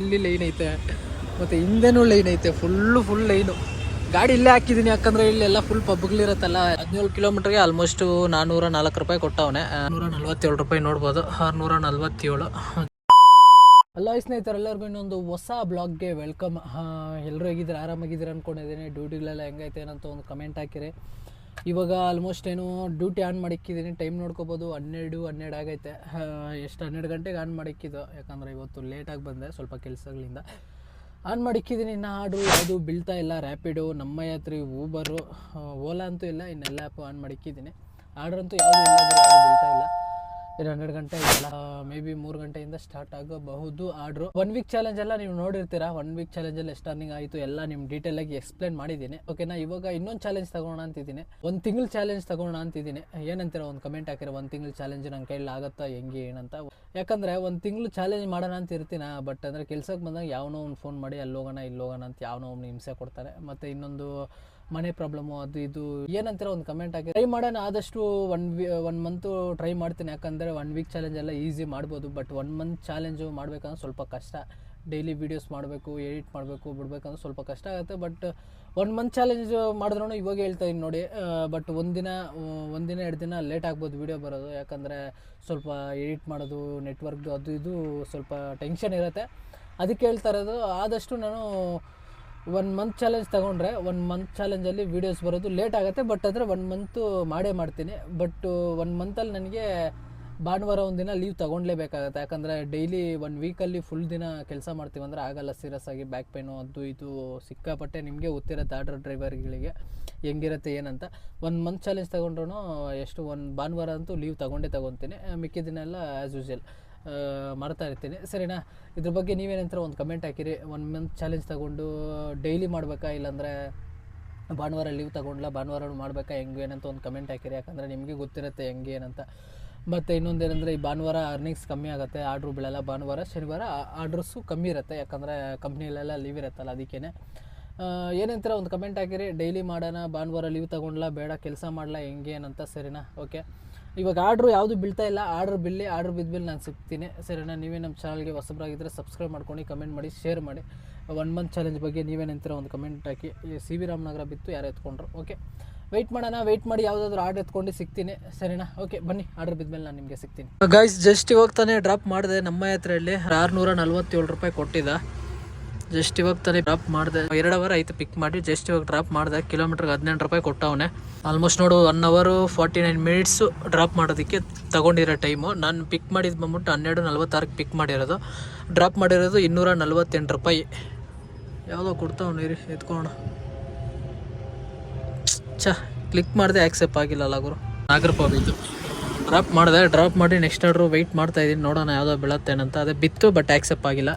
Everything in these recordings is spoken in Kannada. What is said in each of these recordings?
ಇಲ್ಲಿ ಲೈನ್ ಐತೆ ಮತ್ತು ಹಿಂದೆನೂ ಲೈನ್ ಐತೆ, ಫುಲ್ ಲೈನು. ಗಾಡಿ ಇಲ್ಲೇ ಹಾಕಿದ್ದೀನಿ, ಯಾಕಂದರೆ ಇಲ್ಲೆಲ್ಲ ಫುಲ್ ಪಬ್ಗಳಿರತ್ತಲ್ಲ. 17 ಕಿಲೋಮೀಟ್ರಿಗೆ ಆಲ್ಮೋಸ್ಟ್ 404 ರೂಪಾಯಿ ಕೊಟ್ಟವನೆ. 647 ರೂಪಾಯಿ ನೋಡ್ಬೋದು, 647. ಹಲೋ ಸ್ನೇಹಿತರೆ, ಎಲ್ಲರಿಗೂ ಇನ್ನೊಂದು ಹೊಸ ಬ್ಲಾಗ್ಗೆ ವೆಲ್ಕಮ್. ಎಲ್ಲರೂ ಹೇಗಿದ್ದೀರ, ಆರಾಮಾಗಿದ್ದೀರ ಅಂದ್ಕೊಂಡಿದ್ದೀನಿ. ಡ್ಯೂಟಿಗಳೆಲ್ಲ ಹೆಂಗೈತೆ ಏನಂತ ಒಂದು ಕಮೆಂಟ್ ಹಾಕಿರಿ. ಇವಾಗ ಆಲ್ಮೋಸ್ಟ್ ಏನು ಡ್ಯೂಟಿ ಆನ್ ಮಾಡಿಕ್ಕಿದ್ದೀನಿ. ಟೈಮ್ ನೋಡ್ಕೋಬೋದು, 12 ಆಗೈತೆ. ಎಷ್ಟು 12 ಗಂಟೆಗೆ ಆನ್ ಮಾಡಿಕ್ಕಿದ್ದು, ಯಾಕಂದರೆ ಇವತ್ತು ಲೇಟಾಗಿ ಬಂದೆ ಸ್ವಲ್ಪ ಕೆಲಸಗಳಿಂದ. ಆನ್ ಮಾಡಿಕ್ಕಿದ್ದೀನಿ. ಇನ್ನು ಆರ್ಡ್ರು ಯಾವುದು ಬೀಳ್ತಾ ಇಲ್ಲ. ರ್ಯಾಪಿಡು, ನಮ್ಮ ಯಾತ್ರಿ, ಊಬರು, ಓಲಾ ಅಂತೂ ಇಲ್ಲ. ಇನ್ನೆಲ್ಲ ಆ್ಯಪು ಆನ್ ಮಾಡಿಕ್ಕಿದ್ದೀನಿ. ಆರ್ಡ್ರ್ ಅಂತೂ ಯಾವುದೂ ಇಲ್ಲ, ಯಾವುದು ಬೀಳ್ತಾ ಇಲ್ಲ. 12 ಗಂಟೆ ಇಲ್ಲ, ಮೇ ಬಿ 3 ಗಂಟೆಯಿಂದ ಸ್ಟಾರ್ಟ್ ಆಗಬಹುದು ಆರ್ಡ್ರು. 1 ವೀಕ್ ಚಾಲೆಂಜ್ ಎಲ್ಲ ನೀವು ನೋಡಿರ್ತೀರಾ. 1 ವೀಕ್ ಚಾಲೆಂಜಲ್ಲಿ ಎಷ್ಟು ಅರ್ನಿಂಗ್ ಆಯಿತು ಎಲ್ಲ ನಿಮ್ಮ ಡೀಟೇಲಾಗಿ ಎಕ್ಸ್ಪ್ಲೇನ್ ಮಾಡಿದ್ದೀನಿ. ಓಕೆನಾ. ಇವಾಗ ಇನ್ನೊಂದು ಚಾಲೆಂಜ್ ತಗೋಣ ಅಂತಿದ್ದೀನಿ. 1 ತಿಂಗಳು ಚಾಲೆಂಜ್ ತಗೋಣ ಅಂತಿದ್ದೀನಿ. ಏನಂತೀರ, ಒಂದು ಕಮೆಂಟ್ ಹಾಕಿರೋ. 1 ತಿಂಗಳು ಚಾಲೆಂಜ್ ನನ್ನ ಕೈಲಿ ಆಗುತ್ತಾ, ಹೆಂಗೆ ಏನಂತ. ಯಾಕಂದರೆ 1 ತಿಂಗಳು ಚಾಲೆಂಜ್ ಮಾಡೋಣ ಅಂತ ಇರ್ತೀನ. ಬಟ್ ಅಂದರೆ ಕೆಲ್ಸಕ್ಕೆ ಬಂದಾಗ ಯಾವನೋ ಒಂದು ಫೋನ್ ಮಾಡಿ ಅಲ್ಲಿ ಹೋಗೋಣ ಇಲ್ಲಿ ಹೋಗೋಣ ಅಂತ ಯಾವನೋ ಒಂದು ಹಿಂಸೆ ಕೊಡ್ತಾರೆ. ಮತ್ತು ಇನ್ನೊಂದು ಮನೆ ಪ್ರಾಬ್ಲಮ್ಮು, ಅದು ಇದು ಏನಂತೀರ ಒಂದು ಕಮೆಂಟ್ ಹಾಕಿ. ಟ್ರೈ ಮಾಡೋಣ, ಆದಷ್ಟು 1 ಮಂತು ಟ್ರೈ ಮಾಡ್ತೀನಿ. ಯಾಕಂದರೆ 1 ವೀಕ್ ಚಾಲೆಂಜ್ ಎಲ್ಲ ಈಸಿ ಮಾಡ್ಬೋದು. ಬಟ್ 1 ಮಂತ್ ಚಾಲೆಂಜು ಮಾಡಬೇಕಂದ್ರೆ ಸ್ವಲ್ಪ ಕಷ್ಟ. ಡೈಲಿ ವೀಡಿಯೋಸ್ ಮಾಡಬೇಕು, ಎಡಿಟ್ ಮಾಡಬೇಕು, ಬಿಡಬೇಕಂದ್ರೆ ಸ್ವಲ್ಪ ಕಷ್ಟ ಆಗುತ್ತೆ. ಬಟ್ 1 ಮಂತ್ ಚಾಲೆಂಜ್ ಮಾಡಿದ್ರೂ ಇವಾಗ ಹೇಳ್ತಾ ಇದ್ದೀನಿ ನೋಡಿ. ಬಟ್ ಒಂದಿನ 2 ದಿನ ಲೇಟ್ ಆಗ್ಬೋದು ವೀಡಿಯೋ ಬರೋದು. ಯಾಕಂದರೆ ಸ್ವಲ್ಪ ಎಡಿಟ್ ಮಾಡೋದು, ನೆಟ್ವರ್ಕ್ದು ಅದು ಇದು ಸ್ವಲ್ಪ ಟೆನ್ಷನ್ ಇರುತ್ತೆ. ಅದಕ್ಕೆ ಹೇಳ್ತಾ ಇರೋದು. ಆದಷ್ಟು ನಾನು 1 ಮಂತ್ ಚಾಲೆಂಜ್ ತೊಗೊಂಡ್ರೆ 1 ಮಂತ್ ಚಾಲೆಂಜಲ್ಲಿ ವೀಡಿಯೋಸ್ ಬರೋದು ಲೇಟ್ ಆಗುತ್ತೆ. ಬಟ್ ಅಂದರೆ 1 ಮಂತು ಮಾಡೇ ಮಾಡ್ತೀನಿ. ಬಟ್ 1 ಮಂತಲ್ಲಿ ನನಗೆ ಭಾನುವಾರ ಒಂದಿನ ಲೀವ್ ತೊಗೊಳ್ಲೇಬೇಕಾಗತ್ತೆ. ಯಾಕಂದರೆ ಡೈಲಿ 1 ವೀಕಲ್ಲಿ ಫುಲ್ ದಿನ ಕೆಲಸ ಮಾಡ್ತೀವಂದ್ರೆ ಆಗಲ್ಲ. ಸೀರಿಯಸ್ ಆಗಿ ಬ್ಯಾಕ್ ಪೇನು ಅದು ಇದು ಸಿಕ್ಕಾಪಟ್ಟೆ. ನಿಮಗೆ ಗೊತ್ತಿರುತ್ತೆ ಆಟೋ ಡ್ರೈವರ್ಗಳಿಗೆ ಹೆಂಗಿರುತ್ತೆ ಏನಂತ. 1 ಮಂತ್ ಚಾಲೆಂಜ್ ತೊಗೊಂಡ್ರೂ ಎಷ್ಟು 1 ಭಾನುವಾರ ಅಂತೂ ಲೀವ್ ತೊಗೊಳ್ತೀನಿ. ಮಿಕ್ಕಿದ ದಿನ ಎಲ್ಲ ಆ್ಯಸ್ ಯೂಶುವಲ್ ಮಾಡ್ತಾ ಇರ್ತೀನಿ. ಸರಿನಾ. ಇದ್ರ ಬಗ್ಗೆ ನೀವೇನಂತರ ಒಂದು ಕಮೆಂಟ್ ಹಾಕಿರಿ. 1 ಮಂತ್ ಚಾಲೆಂಜ್ ತೊಗೊಂಡು ಡೈಲಿ ಮಾಡಬೇಕಾ, ಇಲ್ಲಾಂದರೆ ಭಾನುವಾರ ಲೀವ್ ತೊಗೊಂಡ್ಲ ಭಾನುವಾರ ಮಾಡಬೇಕಾ, ಹೆಂಗೆ ಏನಂತ ಒಂದು ಕಮೆಂಟ್ ಹಾಕಿರಿ. ಯಾಕಂದರೆ ನಿಮಗೆ ಗೊತ್ತಿರುತ್ತೆ ಹೆಂಗೆ ಏನಂತ. ಮತ್ತು ಇನ್ನೊಂದೇನೆಂದರೆ, ಈ ಭಾನುವಾರ ಅರ್ನಿಂಗ್ಸ್ ಕಮ್ಮಿ ಆಗುತ್ತೆ, ಆರ್ಡ್ರು ಬೀಳಲ್ಲ. ಭಾನುವಾರ ಶನಿವಾರ ಆರ್ಡ್ರಸ್ಸು ಕಮ್ಮಿ ಇರುತ್ತೆ. ಯಾಕಂದರೆ ಕಂಪ್ನಿಲೆಲ್ಲ ಲೀವ್ ಇರುತ್ತಲ್ಲ, ಅದಕ್ಕೇ ಏನಂತೀರ ಒಂದು ಕಮೆಂಟ್ ಹಾಕಿರಿ. ಡೈಲಿ ಮಾಡೋಣ, ಭಾನುವಾರ ಲೀವ್ ತೊಗೊಂಡ್ಲ, ಬೇಡ ಕೆಲಸ ಮಾಡಲ, ಹೆಂಗೆ ಏನಂತ. ಸರಿನಾ. ಓಕೆ. ಇವಾಗ ಆರ್ಡ್ರು ಯಾವುದು ಬೀಳ್ತಾ ಇಲ್ಲ. ಆರ್ಡ್ರ್ ಬಿದ್ಮೇಲೆ ನಾನು ಸಿಗ್ತೀನಿ. ಸರಿನಾ. ನೀವೇ ನಮ್ಮ ಚಾನಲ್ಗೆ ಹೊಸಬರಾಗಿದ್ದರೆ ಸಬ್ಸ್ಕ್ರೈಬ್ ಮಾಡ್ಕೊಂಡು, ಕಮೆಂಟ್ ಮಾಡಿ, ಶೇರ್ ಮಾಡಿ. 1 ಮಂತ್ ಚಾಲೆಂಜ್ ಬಗ್ಗೆ ನೀವೇನಂತೀರ ಒಂದು ಕಮೆಂಟ್ ಹಾಕಿ. CB ರಾಮನಗರ ಬಿತ್ತು ಯಾರು ಎತ್ಕೊಂಡ್ರು. ಓಕೆ, ವೆಯ್ಟ್ ಮಾಡೋಣ. ವೆಯ್ಟ್ ಮಾಡಿ ಯಾವುದಾದ್ರೂ ಆರ್ಡ್ರ್ ಎತ್ಕೊಂಡು ಸಿಗ್ತೀನಿ. ಸರಿನಾ. ಓಕೆ, ಬನ್ನಿ. ಆರ್ಡ್ರ್ ಬಿದ್ಮೇಲೆ ನಾನು ನಿಮಗೆ ಸಿಗ್ತೀನಿ. ಗೈಸ್, ಜಸ್ಟ್ ಇವಾಗ ತಾನೇ ಡ್ರಾಪ್ ಮಾಡಿದೆ ನಮ್ಮ ಯಾತ್ರೆಯಲ್ಲಿ. 647 ರೂಪಾಯಿ ಕೊಟ್ಟಿದ್ದ. ಜಸ್ಟ್ ಇವಾಗ ತಾನೇ ಡ್ರಾಪ್ ಮಾಡಿದೆ. 2 ಅವರ್ ಆಯಿತು ಪಿಕ್ ಮಾಡಿ. ಜಸ್ಟ್ ಇವಾಗ ಡ್ರಾಪ್ ಮಾಡಿದೆ. ಕಿಲೋಮೀಟ್ರಿಗೆ 18 ರೂಪಾಯಿ ಕೊಟ್ಟವನೆ. ಆಲ್ಮೋಸ್ಟ್ ನೋಡು 1 ಅವರ್ 49 ಮಿನಿಟ್ಸು ಡ್ರಾಪ್ ಮಾಡೋದಕ್ಕೆ ತಗೊಂಡಿರೋ ಟೈಮು. ನಾನು ಪಿಕ್ ಮಾಡಿದ್ದು ಬಂದ್ಬಿಟ್ಟು 12:46ಕ್ಕೆ ಪಿಕ್ ಮಾಡಿರೋದು. ಡ್ರಾಪ್ ಮಾಡಿರೋದು 248 ರೂಪಾಯಿ. ಯಾವುದೋ ಕೊಡ್ತಾವನು ಇರಿ, ಎತ್ಕೊಳ್ಳೋಣ. ಕ್ಲಿಕ್ ಮಾಡಿದೆ, ಆಕ್ಸೆಪ್ಟ್ ಆಗಿಲ್ಲ ಅಲ್ಲ ಗುರು. ನಾಗರಪಾವ್ ಇದು ಡ್ರಾಪ್ ಮಾಡಿ ನೆಕ್ಸ್ಟ್ ಆರ್ಡ್ರು ವೆಯ್ಟ್ ಮಾಡ್ತಾಯಿದ್ದೀನಿ. ನೋಡೋಣ ಯಾವುದೋ ಬೀಳತ್ತೇನಂತ. ಅದೇ ಬಿತ್ತು, ಬಟ್ ಆಕ್ಸೆಪ್ಟ್ ಆಗಿಲ್ಲ.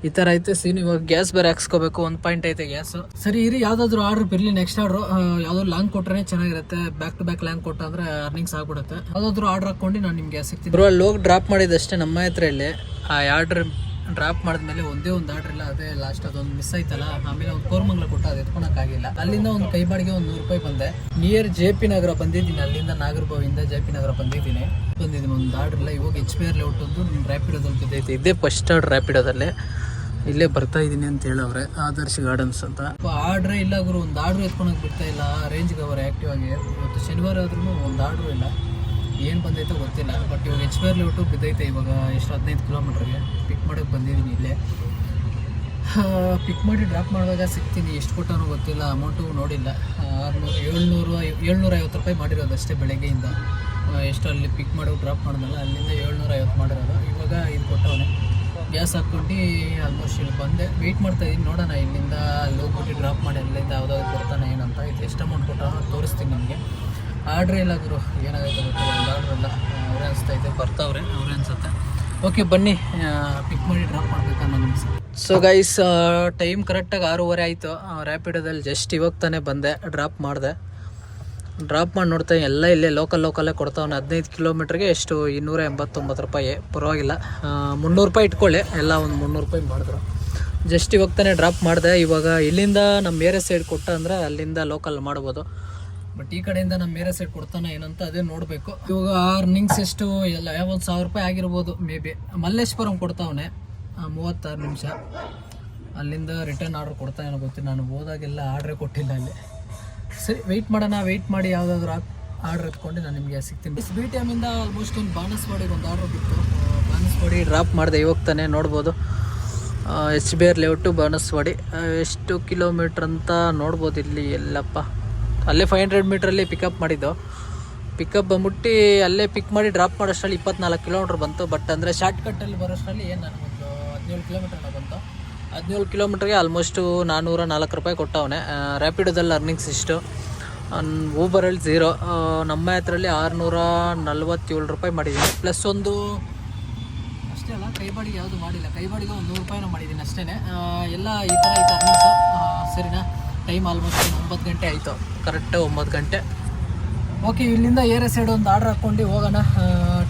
ಈ ಥರ ಐತೆ ಸೀನ್. ಇವಾಗ ಗ್ಯಾಸ್ ಬೇರೆ ಹಾಕ್ಸ್ಕೋಬೇಕು. 1 ಪಾಯಿಂಟ್ ಐತೆ ಗ್ಯಾಸು. ಸರಿ ಇರಿ, ಯಾವುದಾದ್ರೂ ಆರ್ಡ್ರ್ ಬರಲಿ. ನೆಕ್ಸ್ಟ್ ಆರ್ಡ್ರು ಯಾವುದೋ ಲಾಂಗ್ ಕೊಟ್ಟರೆ ಚೆನ್ನಾಗಿರುತ್ತೆ. ಬ್ಯಾಕ್ ಟು ಬ್ಯಾಕ್ ಲಾಂಗ್ ಕೊಟ್ಟಂದ್ರೆ ಅರ್ನಿಂಗ್ಸ್ ಆಗ್ಬಿಡುತ್ತೆ. ಯಾವುದಾದ್ರೂ ಆರ್ಡ್ರ್ ಹಾಕ್ಕೊಂಡು ನಾನು ನಿಮ್ಗೆ ಸಿಗ್ತೀನಿ. ಬ್ರೋ, ಅಲ್ಲಿ ಹೋಗಿ ಡ್ರಾಪ್ ಮಾಡಿದಷ್ಟೇ ನಮ್ಮ ಹತ್ರದಲ್ಲಿ. ಆ ಆರ್ಡ್ರ್ ಡ್ರಾಪ್ ಮಾಡಿದ್ಮೇಲೆ ಒಂದೇ ಒಂದು ಆರ್ಡ್ರ್ ಇಲ್ಲ. ಅದೇ ಲಾಸ್ಟ್ ಅದೊಂದು ಮಿಸ್ ಆಯ್ತಲ್ಲ. ಆಮೇಲೆ ಒಂದು ಕೋರಮಂಗಲ ಕೊಟ್ಟು ಅದು ಎತ್ಕೊಳಕ್ಕಾಗಿಲ್ಲ. ಅಲ್ಲಿಂದ ಒಂದು ಕೈ ಬಾಡಿಗೆ ಒಂದು 100 ರೂಪಾಯಿ ಬಂದೆ. ನಿಯರ್ JP ನಗರ ಬಂದಿದ್ದೀನಿ. ಅಲ್ಲಿಂದ ನಾಗರಭಾವಿಂದ JP ನಗರ ಬಂದಿದ್ದೀನಿ. ಒಂದು ಆರ್ಡ್ರ್ ಇಲ್ಲ. ಇವಾಗ HR ಲೇಔಟ್ ಒಂದು ನಿಮ್ಮ ರ್ಯಾಪಿಡೋದಲ್ಲಿ ಬಿದ್ದೈತೆ. ಇದೇ ಫಸ್ಟ್ ಆರ್ಡ್ರ್ ರ್ಯಾಪಿಡೋದಲ್ಲೇ. ಇಲ್ಲೇ ಬರ್ತಾ ಇದ್ದೀನಿ ಅಂತ ಹೇಳವ್ರೆ, ಆದರ್ಶ್ ಗಾರ್ಡನ್ಸ್ ಅಂತ. ಆರ್ಡ್ರೇ ಇಲ್ಲ ಗುರು. ಒಂದು ಆರ್ಡ್ರ್ ಎತ್ಕೊಳಕ್ಕೆ ಬಿಡ್ತಾ ಇಲ್ಲ. ರೇಂಜ್ಗೆ ಅವರ ಆ್ಯಕ್ಟಿವ್ ಆಗಿ. ಇವತ್ತು ಶನಿವಾರ ಆದ್ರೂ ಒಂದು ಆರ್ಡ್ರು ಇಲ್ಲ. ಏನು ಬಂದೈತೋ ಗೊತ್ತಿಲ್ಲ. ಬಟ್ ಇವಾಗ HR ಲೇಔಟು ಬಿದ್ದೈತೆ. ಇವಾಗ ಎಷ್ಟು 15 ಕಿಲೋಮೀಟ್ರಿಗೆ ಪಿಕ್ ಮಾಡೋಕ್ಕೆ ಬಂದಿದ್ದೀನಿ. ಇಲ್ಲೇ ಪಿಕ್ ಮಾಡಿ ಡ್ರಾಪ್ ಮಾಡುವಾಗ ಸಿಗ್ತೀನಿ. ಎಷ್ಟು ಕೊಟ್ಟನೋ ಗೊತ್ತಿಲ್ಲ. ಅಮೌಂಟು ನೋಡಿಲ್ಲ. 750 ರೂಪಾಯಿ ಮಾಡಿರೋದು ಅಷ್ಟೇ ಬೆಳಗ್ಗೆಯಿಂದ. ಎಷ್ಟು ಅಲ್ಲಿ ಪಿಕ್ ಮಾಡಿ ಡ್ರಾಪ್ ಮಾಡಿದ್ನಲ್ಲ, ಅಲ್ಲಿಂದ 750 ಮಾಡಿರೋದು. ಇವಾಗ ಇದು ಕೊಟ್ಟವನೆ. ಗ್ಯಾಸ್ ಹಾಕ್ಕೊಂಡು ಆಲ್ಮೋಸ್ಟ್ ಇಲ್ಲಿ ಬಂದೆ. ವೆಯ್ಟ್ ಮಾಡ್ತಾಯಿದ್ದೀನಿ. ನೋಡೋಣ ಇಲ್ಲಿಂದ ಅಲ್ಲಿ ಹೋಗ್ಬಿಟ್ಟು ಡ್ರಾಪ್ ಮಾಡಿ ಅಲ್ಲಿಂದ ಯಾವುದಾದ್ರು ಕೊಡ್ತಾನೆ ಏನಂತ. ಇದು ಎಷ್ಟು ಅಮೌಂಟ್ ಕೊಟ್ಟವೋ ತೋರಿಸ್ತೀನಿ ನಿಮಗೆ. ಆರ್ಡ್ರ್ ಇಲ್ಲ ಗುರು, ಏನಾಗೈತೆ ಗೊತ್ತಿಲ್ಲ. ಒಂದು ಆರ್ಡ್ರ್ ಇಲ್ಲ. ಅವರೇ ಅನಿಸ್ತೈತೆ, ಬರ್ತಾವ್ರೆ ಅವರೇ ಅನಿಸುತ್ತೆ. ಓಕೆ, ಬನ್ನಿ. ಪಿಕ್ ಮಾಡಿ ಡ್ರಾಪ್ ಮಾಡಬೇಕನ್ನೋ ನಿಮಿಷ. ಸೊ ಗೈಸ್, ಟೈಮ್ ಕರೆಕ್ಟಾಗಿ 6:30 ಆಯಿತು. ರ್ಯಾಪಿಡೋದಲ್ಲಿ ಜಸ್ಟ್ ಇವಾಗ ತಾನೇ ಬಂದೆ. ಡ್ರಾಪ್ ಮಾಡಿ ನೋಡ್ತಾ ಎಲ್ಲ ಇಲ್ಲೇ ಲೋಕಲ್ಲೇ ಕೊಡ್ತಾವನೆ. 15 ಕಿಲೋಮೀಟ್ರಿಗೆ ಎಷ್ಟು 289 ರೂಪಾಯಿ. ಪರವಾಗಿಲ್ಲ. 300 ರೂಪಾಯಿ ಇಟ್ಕೊಳ್ಳಿ. ಎಲ್ಲ ಒಂದು 300 ರೂಪಾಯಿ ಮಾಡಿದ್ರು. ಜಸ್ಟ್ ಇವಾಗ ತಾನೇ ಡ್ರಾಪ್ ಮಾಡಿದೆ. ಇವಾಗ ಇಲ್ಲಿಂದ ನಮ್ಮ ಏರಿಯಾ ಸೈಡ್ ಕೊಟ್ಟ ಅಂದರೆ ಅಲ್ಲಿಂದ ಲೋಕಲ್ ಮಾಡ್ಬೋದು. ಬಟ್ ಈ ಕಡೆಯಿಂದ ನಮ್ಮ ಏರಿಯಾ ಸೈಡ್ ಕೊಡ್ತಾನೆ ಏನಂತ ಅದೇ ನೋಡಬೇಕು. ಇವಾಗ ಅರ್ನಿಂಗ್ಸ್ ಎಷ್ಟು ಎಲ್ಲ 1,000 ರೂಪಾಯಿ ಆಗಿರ್ಬೋದು ಮೇ ಬಿ. ಮಲ್ಲೇಶ್ವರಂ ಕೊಡ್ತಾವನೆ. 36 ನಿಮಿಷ. ಅಲ್ಲಿಂದ ರಿಟರ್ನ್ ಆರ್ಡ್ರ್ ಕೊಡ್ತಾ ಏನೋ ಗೊತ್ತಿಲ್ಲ, ನಾನು ಹೋದಾಗೆಲ್ಲ ಆರ್ಡ್ರೇ ಕೊಟ್ಟಿಲ್ಲ ಅಲ್ಲಿ. ಸರಿ ವೆಯ್ಟ್ ಮಾಡೋಣ, ವೆಯ್ಟ್ ಮಾಡಿ ಯಾವುದಾದ್ರೂ ಆರ್ಡ್ರ್ ಎತ್ಕೊಂಡು ನಾನು ನಿಮಗೆ ಸಿಗ್ತೀನಿ. BTMಯಿಂದ ಆಲ್ಮೋಸ್ಟ್ ಒಂದು ಬಾಣಸ್ವಾಡಿಗೆ ಒಂದು ಆರ್ಡ್ರ್ ಬಿತ್ತು. ಬಾಣಸ್ವಾಡಿ ಡ್ರಾಪ್ ಮಾಡಿದೆ ಇವಾಗ ತಾನೇ, ನೋಡ್ಬೋದು. HBR layout Banaswadi. ಎಷ್ಟು ಕಿಲೋಮೀಟ್ರ್ ಅಂತ ನೋಡ್ಬೋದು ಇಲ್ಲಿ ಎಲ್ಲಪ್ಪ. ಅಲ್ಲೇ 500 ಮೀಟ್ರಲ್ಲಿ ಪಿಕಪ್ ಮಾಡಿದ್ದು. ಪಿಕಪ್ ಬಂದ್ಬಿಟ್ಟು ಅಲ್ಲೇ ಪಿಕ್ ಮಾಡಿ ಡ್ರಾಪ್ ಮಾಡೋಷ್ಟರಲ್ಲಿ 24 ಕಿಲೋಮೀಟ್ರ್ ಬಂತು. ಬಟ್ ಅಂದರೆ ಶಾರ್ಟ್ಕಟ್ಟಲ್ಲಿ ಬರೋಷ್ಟರಲ್ಲಿ ಏನು ನನಗೊಂದು 17 ಕಿಲೋಮೀಟ್ರನ್ನ ಬಂತು. 17 ಕಿಲೋಮೀಟ್ರಿಗೆ ಆಲ್ಮೋಸ್ಟು 404 ರೂಪಾಯಿ ಕೊಟ್ಟವನೆ. ರ್ಯಾಪಿಡೋದಲ್ಲಿ ಅರ್ನಿಂಗ್ಸ್ ಇಷ್ಟು, ಊಬರಲ್ಲಿ 0. ನಮ್ಮ ಹತ್ರಲ್ಲಿ 647 ರೂಪಾಯಿ ಮಾಡಿದ್ದೀನಿ. ಪ್ಲಸ್ ಒಂದು ಅಷ್ಟೇ ಅಲ್ಲ, ಕೈಬಾಡಿಗೆ ಯಾವುದು ಮಾಡಿಲ್ಲ. ಕೈಬಾಡಿಗೆ ಒಂದು 100 ರೂಪಾಯಿನೂ ಮಾಡಿದ್ದೀನಿ ಅಷ್ಟೇ. ಎಲ್ಲ ಈ ಥರ ಐತೆ ಅರ್ನಿಂಗ್ಸು. ಸರಿನಾ, ಟೈಮ್ ಆಲ್ಮೋಸ್ಟ್ 9 ಗಂಟೆ ಆಯಿತು, ಕರೆಕ್ಟ್ 9 ಗಂಟೆ. ಓಕೆ, ಇಲ್ಲಿಂದ ಏರೆ ಸೈಡ್ ಒಂದು ಆರ್ಡ್ರ್ ಹಾಕ್ಕೊಂಡು ಹೋಗೋಣ.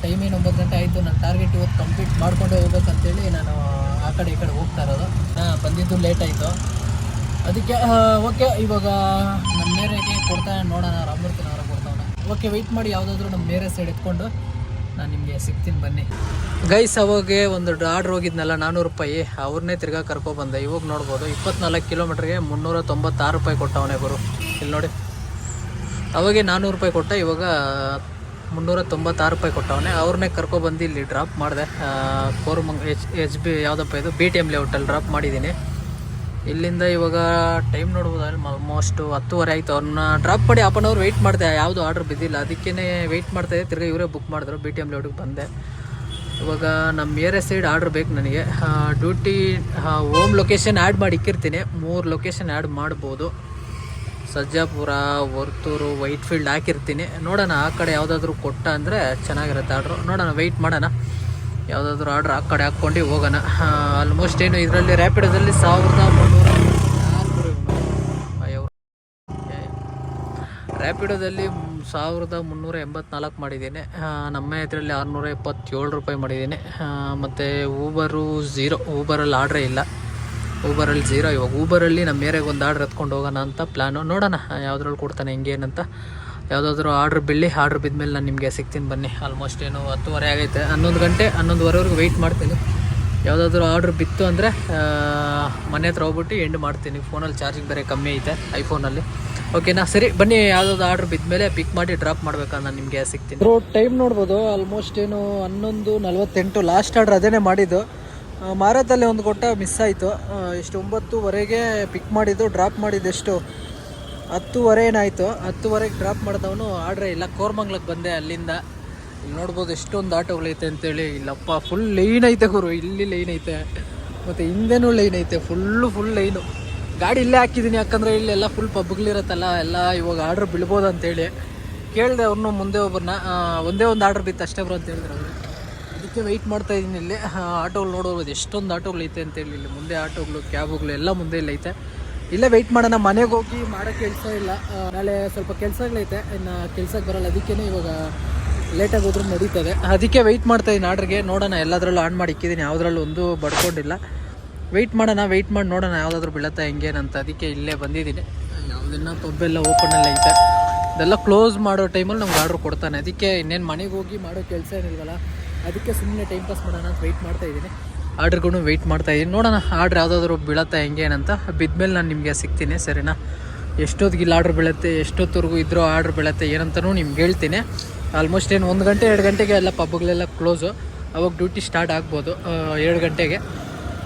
ಟೈಮ್ ಏನು 9 ಗಂಟೆ ಆಯಿತು. ನನ್ನ ಟಾರ್ಗೆಟ್ ಇವತ್ತು ಕಂಪ್ಲೀಟ್ ಮಾಡ್ಕೊಂಡೇ ಹೋಗ್ಬೇಕಂತೇಳಿ ನಾನು ಆ ಕಡೆ ಈ ಕಡೆ ಹೋಗ್ತಾ ಇರೋದು. ಬಂದಿದ್ದು ಲೇಟ್ ಆಯಿತು, ಅದಕ್ಕೆ ಓಕೆ ಇವಾಗ ನಮ್ಮ ಮೇರೆಗೆ ಕೊಡ್ತಾನೆ ನೋಡೋಣ. ರಾಮಮೂರ್ತಿನವರ ಕೊಡ್ತಾವಣ. ಓಕೆ, ವೆಯ್ಟ್ ಮಾಡಿ ಯಾವುದಾದ್ರೂ ನಮ್ಮ ಮೇರೆ ಸೈಡ್ ಎತ್ಕೊಂಡು ನಾನು ನಿಮಗೆ ಸಿಗ್ತೀನಿ, ಬನ್ನಿ ಗೈಸ್. ಅವಾಗೆ ಒಂದು ಆರ್ಡ್ರ್ ಹೋಗಿದ್ನಲ್ಲ 400 ರೂಪಾಯಿ, ಅವ್ರನ್ನೇ ತಿರ್ಗಾ ಕರ್ಕೊಬಂದೆ. ಇವಾಗ ನೋಡ್ಬೋದು 24 ಕಿಲೋಮೀಟ್ರಿಗೆ 396 ರೂಪಾಯಿ ಕೊಟ್ಟವನೇ ಗುರು. ಇಲ್ಲಿ ನೋಡಿ, ಅವಾಗೆ 400 ರೂಪಾಯಿ ಕೊಟ್ಟ, ಇವಾಗ 396 ರೂಪಾಯಿ ಕೊಟ್ಟವನೇ. ಅವ್ರನ್ನೇ ಕರ್ಕೊಬಂದು ಇಲ್ಲಿ ಡ್ರಾಪ್ ಮಾಡಿದೆ. HB ಯಾವುದಪ್ಪ ಇದು, BTM ಲೇಔಟಲ್ಲಿ ಡ್ರಾಪ್ ಮಾಡಿದ್ದೀನಿ. ಇಲ್ಲಿಂದ ಇವಾಗ ಟೈಮ್ ನೋಡ್ಬೋದು, ಆಲ್ಮೋಸ್ಟ್ 10:30 ಆಯಿತು. ಅವ್ರನ್ನ ಡ್ರಾಪ್ ಮಾಡಿ 1/2 ಅವರ್ ವೆಯ್ಟ್ ಮಾಡಿದೆ, ಯಾವುದು ಆರ್ಡ್ರ್ ಬಿದ್ದಿಲ್ಲ. ಅದಕ್ಕೇ ವೆಯ್ಟ್ ಮಾಡ್ತಾಯಿದ್ದೆ. ತಿರ್ಗಿ ಇವರೇ ಬುಕ್ ಮಾಡಿದ್ರು. BTM ಲೇಔಟಿಗೆ ಬಂದೆ. ಇವಾಗ ನಮ್ಮ ಏರಿಯಾ ಸೈಡ್ ಆರ್ಡ್ರ್ ಬೇಕು ನನಗೆ. ಡ್ಯೂಟಿ ಹೋಮ್ ಲೊಕೇಶನ್ ಆ್ಯಡ್ ಮಾಡಿ ಇಕ್ಕಿರ್ತೀನಿ. 3 ಲೊಕೇಶನ್ ಆ್ಯಡ್ ಮಾಡ್ಬೋದು. ಸರ್ಜಾಪುರ, ವರ್ತೂರು, ವೈಟ್ಫೀಲ್ಡ್ ಹಾಕಿರ್ತೀನಿ. ನೋಡೋಣ ಆ ಕಡೆ ಯಾವುದಾದ್ರೂ ಕೊಟ್ಟ ಅಂದರೆ ಚೆನ್ನಾಗಿರುತ್ತೆ ಆರ್ಡ್ರು. ನೋಡೋಣ, ವೆಯ್ಟ್ ಮಾಡೋಣ. ಯಾವುದಾದ್ರೂ ಆರ್ಡ್ರ್ ಆ ಕಡೆ ಹಾಕ್ಕೊಂಡು ಹೋಗೋಣ. ಆಲ್ಮೋಸ್ಟ್ ಏನು ಇದರಲ್ಲಿ ರ್ಯಾಪಿಡೋದಲ್ಲಿ 1300, ರ್ಯಾಪಿಡೋದಲ್ಲಿ 1384 ಮಾಡಿದ್ದೀನಿ. ನಮ್ಮ ಇದರಲ್ಲಿ 677 ರೂಪಾಯಿ ಮಾಡಿದ್ದೀನಿ. ಮತ್ತು ಊಬರು 0, ಊಬರಲ್ಲಿ ಆರ್ಡ್ರೇ ಇಲ್ಲ. ಊಬರಲ್ಲಿ 0. ಇವಾಗ ಊಬರಲ್ಲಿ ನಮ್ಮ ಏರಿಯಾಗೆ ಒಂದು ಆರ್ಡ್ರ್ ಎತ್ಕೊಂಡು ಹೋಗೋಣ ಅಂತ ಪ್ಲ್ಯಾನು. ನೋಡೋಣ ಯಾವುದ್ರಲ್ಲಿ ಕೊಡ್ತಾನೆ ಹೆಂಗೇನಂತ. ಯಾವುದಾದ್ರೂ ಆರ್ಡ್ರ್ ಆರ್ಡ್ರ್ ಬಿದ್ಮೇಲೆ ನಾನು ನಿಮಗೆ ಸಿಗ್ತೀನಿ, ಬನ್ನಿ. ಆಲ್ಮೋಸ್ಟ್ ಏನು 10:30 ಆಗೈತೆ. 11 ಗಂಟೆ 11:30ವರೆಗೂ ವೆಯ್ಟ್ ಮಾಡ್ತೀನಿ. ಯಾವುದಾದ್ರೂ ಆರ್ಡ್ರ್ ಬಿತ್ತು ಅಂದರೆ ಮನೆ ಹತ್ರ ಹೋಗ್ಬಿಟ್ಟು ಎಂಡ್ ಮಾಡ್ತೀನಿ. ಫೋನಲ್ಲಿ ಚಾರ್ಜಿಂಗ್ ಬೇರೆ ಕಮ್ಮಿ ಐತೆ ಐಫೋನಲ್ಲಿ. ಓಕೆನಾ, ಸರಿ ಬನ್ನಿ. ಯಾವುದಾದ್ರು ಆರ್ಡ್ರ್ ಬಿದ್ಮೇಲೆ ಪಿಕ್ ಮಾಡಿ ಡ್ರಾಪ್ ಮಾಡ್ಬೇಕಾದ್ರೆ ನಾನು ನಿಮಗೆ ಸಿಗ್ತೀನಿ. ಟೈಮ್ ನೋಡ್ಬೋದು, ಆಲ್ಮೋಸ್ಟ್ ಏನು 11:48. ಲಾಸ್ಟ್ ಆರ್ಡ್ರ್ ಅದೇ ಮಾಡಿದ್ದು. ಮಾರತಲ್ಲಿ ಒಂದು ಕೊಟ್ಟ ಮಿಸ್ ಆಯಿತು. ಎಷ್ಟು 9:00ವರೆಗೆ ಪಿಕ್ ಮಾಡಿದ್ದು, ಡ್ರಾಪ್ ಮಾಡಿದ್ದು ಎಷ್ಟು 10:30 ಏನಾಯಿತು. 10:30ಗೆ ಡ್ರಾಪ್ ಮಾಡಿದವನು ಆರ್ಡ್ರೇ ಇಲ್ಲ. ಕೋರ್ಮಂಗ್ಲಕ್ಕೆ ಬಂದೆ ಅಲ್ಲಿಂದ. ಇಲ್ಲಿ ನೋಡ್ಬೋದು ಎಷ್ಟೊಂದು ಆಟೋಗಳೈತೆ ಅಂತೇಳಿ. ಇಲ್ಲಪ್ಪ ಫುಲ್ ಲೈನ್ ಐತೆ ಗುರು, ಇಲ್ಲಿ ಲೈನ್ ಐತೆ, ಮತ್ತು ಹಿಂದೆನೂ ಲೈನ್ ಐತೆ. Full line. ಗಾಡಿ ಇಲ್ಲೇ ಹಾಕಿದ್ದೀನಿ, ಯಾಕಂದರೆ ಇಲ್ಲೆಲ್ಲ ಫುಲ್ ಪಬ್ಗಳಿರತ್ತಲ್ಲ ಎಲ್ಲ. ಇವಾಗ ಆರ್ಡ್ರ್ ಬೀಳ್ಬೋದು ಅಂತೇಳಿ ಕೇಳಿದೆ ಅವ್ರನ್ನೂ. ಮುಂದೆ ಒಬ್ಬರನ್ನ ಒಂದೇ ಒಂದು ಆರ್ಡ್ರ್ ಬಿತ್ತು ಅಷ್ಟೇ ಬರೋ ಅಂತ ಹೇಳಿದ್ರು ಅವರು. ಅದಕ್ಕೆ ವೆಯ್ಟ್ ಮಾಡ್ತಾ ಇದ್ದೀನಿ ಇಲ್ಲಿ. ಆಟೋಗಳು ನೋಡ್ಬೋದು ಎಷ್ಟೊಂದು ಆಟೋಗಳೈತೆ ಅಂತೇಳಿ. ಇಲ್ಲಿ ಮುಂದೆ ಆಟೋಗಳು, ಕ್ಯಾಬ್ಗಳು ಎಲ್ಲ ಮುಂದೆ ಇಲ್ಲೈತೆ. ಇಲ್ಲೇ ವೆಯ್ಟ್ ಮಾಡೋಣ. ಮನೆಗೆ ಹೋಗಿ ಮಾಡೋ ಕೆಲಸ ಇಲ್ಲ, ನಾಳೆ ಸ್ವಲ್ಪ ಕೆಲಸಗಳೈತೆ, ಇನ್ನು ಕೆಲ್ಸಕ್ಕೆ ಬರೋಲ್ಲ. ಅದಕ್ಕೇ ಇವಾಗ ಲೇಟಾಗಿ ಹೋದ್ರೂ ನಡೀತದೆ. ಅದಕ್ಕೆ ವೆಯ್ಟ್ ಮಾಡ್ತಾಯಿದ್ದೀನಿ ಆರ್ಡ್ರಿಗೆ. ನೋಡೋಣ, ಎಲ್ಲದರಲ್ಲೂ ಆನ್ ಮಾಡಿ ಇಕ್ಕಿದ್ದೀನಿ, ಯಾವುದ್ರಲ್ಲೂ ಒಂದು ಬಡ್ಕೊಂಡಿಲ್ಲ. ವೆಯ್ಟ್ ಮಾಡಿ ನೋಡೋಣ ಯಾವುದಾದ್ರೂ ಬೀಳುತ್ತಾ ಹೆಂಗೇನಂತ. ಅದಕ್ಕೆ ಇಲ್ಲೇ ಬಂದಿದ್ದೀನಿ. ಯಾವುದನ್ನ ಪಬ್ಬೆಲ್ಲ ಓಪನಲ್ಲಿ ಐತೆ. ಇದೆಲ್ಲ ಕ್ಲೋಸ್ ಮಾಡೋ ಟೈಮಲ್ಲಿ ನಮ್ಗೆ ಆರ್ಡ್ರ್ ಕೊಡ್ತಾನೆ. ಅದಕ್ಕೆ ಇನ್ನೇನು ಮನೆಗೆ ಹೋಗಿ ಮಾಡೋ ಕೆಲಸ ಏನಿಲ್ವಲ್ಲ, ಅದಕ್ಕೆ ಸುಮ್ಮನೆ ಟೈಮ್ ಪಾಸ್ ಮಾಡೋಣ ಅಂತ ವೆಯ್ಟ್ ಮಾಡ್ತಾಯಿದ್ದೀನಿ. ಆರ್ಡ್ರಿಗೂ ವೆಯ್ಟ್ ಮಾಡ್ತಾಯಿದ್ದೀನಿ. ನೋಡೋಣ ಆರ್ಡ್ರ್ ಯಾವುದಾದ್ರೂ ಬೀಳುತ್ತಾ ಹೆಂಗೇನಂತ. ಬಿದ್ಮೇಲೆ ನಾನು ನಿಮಗೆ ಸಿಗ್ತೀನಿ, ಸರಿನಾ. ಎಷ್ಟೊತ್ತಿಗೆ ಇಲ್ಲಿ ಆರ್ಡ್ರ್ ಬೀಳುತ್ತೆ, ಎಷ್ಟೊತ್ತವರೆಗೂ ಇದ್ರೂ ಆರ್ಡ್ರ್ ಬೀಳುತ್ತೆ ಏನಂತನೂ ನಿಮ್ಗೆ ಹೇಳ್ತೀನಿ. ಆಲ್ಮೋಸ್ಟ್ ಏನು 1 ಗಂಟೆ 2 ಗಂಟೆಗೆ ಎಲ್ಲ ಪಬ್ಗಳೆಲ್ಲ ಕ್ಲೋಸು. ಅವಾಗ ಡ್ಯೂಟಿ ಸ್ಟಾರ್ಟ್ ಆಗ್ಬೋದು 7 ಗಂಟೆಗೆ.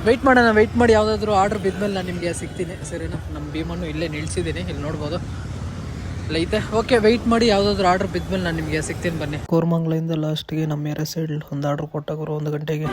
ವೆಯ್ಟ್ ಮಾಡೋಣ. ವೆಯ್ಟ್ ಮಾಡಿ ಯಾವುದಾದ್ರೂ ಆರ್ಡ್ರ್ ಬಿದ್ಮೇಲೆ ನಾನು ನಿಮಗೆ ಸಿಗ್ತೀನಿ, ಸರಿನಾ. ನಮ್ಮ ಭೀಮನ್ನು ಇಲ್ಲೇ ನಿಲ್ಲಿಸಿದ್ದೀನಿ, ಇಲ್ಲಿ ನೋಡ್ಬೋದು ಐತೆ. ಓಕೆ, ವೆಯ್ಟ್ ಮಾಡಿ ಯಾವುದಾದ್ರೂ ಆರ್ಡ್ರ್ ಬಿದ್ಮೇಲೆ ನಾನು ನಿಮಗೆ ಸಿಗ್ತೀನಿ, ಬನ್ನಿ. ಕೋರ್ಮಂಗ್ಲಿಂದ ಲಾಸ್ಟ್ಗೆ ನಮ್ಮ ಏರಿಯಾ ಸೈಡ್ ಒಂದು ಆರ್ಡ್ರ್ ಕೊಟ್ಟಾಗರು 1 ಗಂಟೆಗೆ.